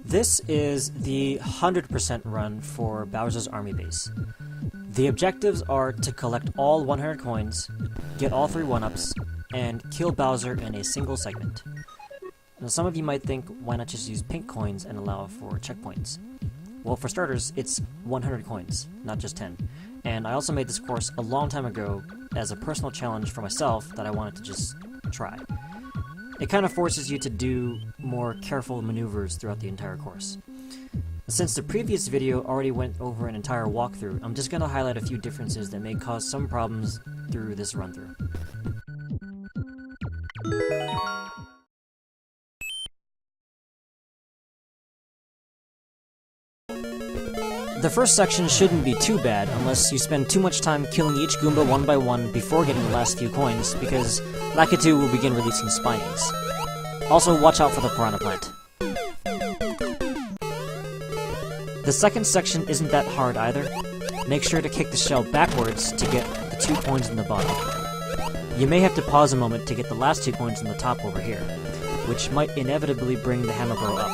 This is the 100% run for Bowser's Army Base. The objectives are to collect all 100 coins, get all 3 1-ups, and kill Bowser in a single segment. Now some of you might think, why not just use pink coins and allow for checkpoints? Well, for starters, it's 100 coins, not just 10. And I also made this course a long time ago as a personal challenge for myself that I wanted to just try. It kind of forces you to do more careful maneuvers throughout the entire course. Since the previous video already went over an entire walkthrough, I'm just going to highlight a few differences that may cause some problems through this run-through. The first section shouldn't be too bad unless you spend too much time killing each Goomba one by one before getting the last few coins, because Lakitu will begin releasing spines. Also, watch out for the Piranha Plant. The second section isn't that hard either. Make sure to kick the shell backwards to get the 2 coins in the bottom. You may have to pause a moment to get the last 2 coins in the top over here, which might inevitably bring the Hammer Bro up,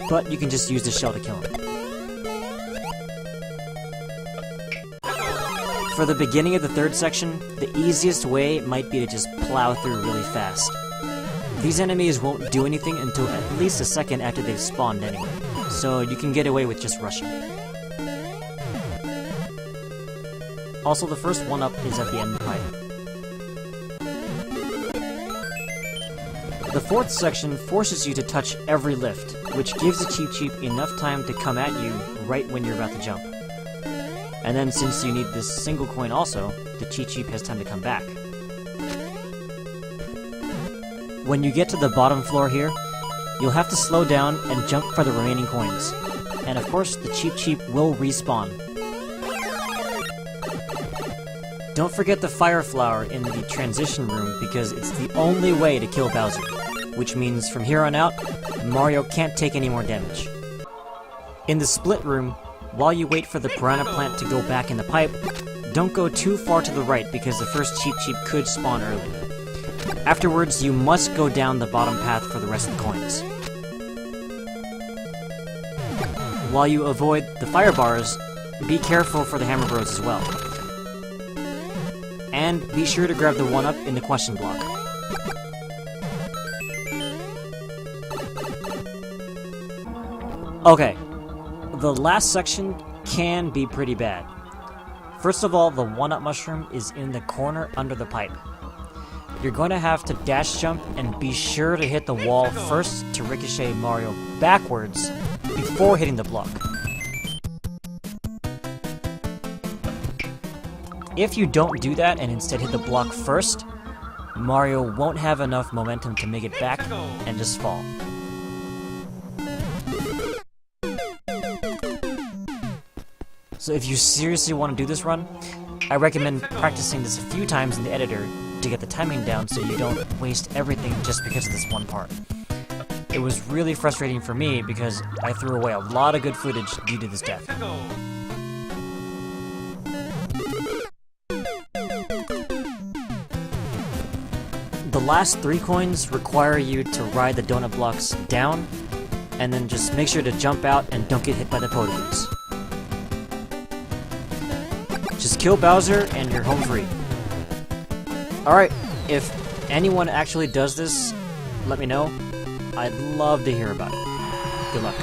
but you can just use the shell to kill him. For the beginning of the third section, the easiest way might be to just plow through really fast. These enemies won't do anything until at least a second after they've spawned anyway, so you can get away with just rushing. Also, the first 1-up is at the end of the pipe. The fourth section forces you to touch every lift, which gives the Cheep Cheep enough time to come at you right when you're about to jump. And then, since you need this single coin also, the Cheep Cheep has time to come back. When you get to the bottom floor here, you'll have to slow down and jump for the remaining coins. And of course, the Cheep Cheep will respawn. Don't forget the Fire Flower in the transition room because it's the only way to kill Bowser, which means from here on out, Mario can't take any more damage. In the split room, while you wait for the Piranha Plant to go back in the pipe, don't go too far to the right because the first Cheep Cheep could spawn early. Afterwards, you must go down the bottom path for the rest of the coins. While you avoid the fire bars, be careful for the Hammer Bros as well. And be sure to grab the 1-up in the question block. Okay. The last section can be pretty bad. First of all, the 1-up mushroom is in the corner under the pipe. You're going to have to dash jump and be sure to hit the wall first to ricochet Mario backwards before hitting the block. If you don't do that and instead hit the block first, Mario won't have enough momentum to make it back and just fall. So if you seriously want to do this run, I recommend practicing this a few times in the editor to get the timing down so you don't waste everything just because of this one part. It was really frustrating for me because I threw away a lot of good footage due to this death. The last 3 coins require you to ride the donut blocks down, and then just make sure to jump out and don't get hit by the Potoboos. Just kill Bowser and you're home free. Alright, if anyone actually does this, let me know. I'd love to hear about it. Good luck.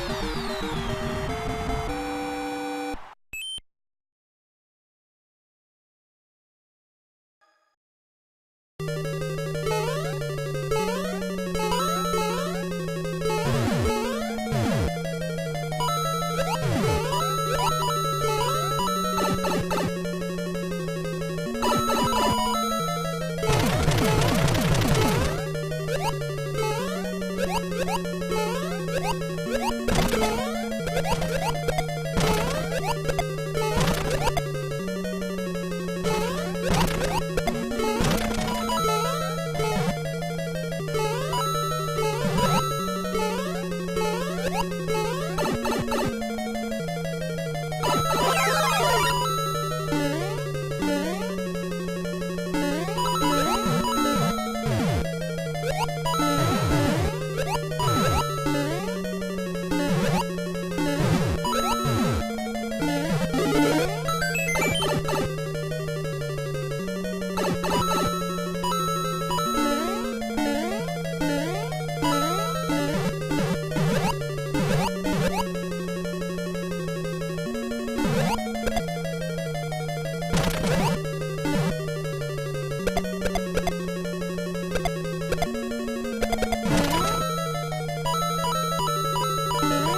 You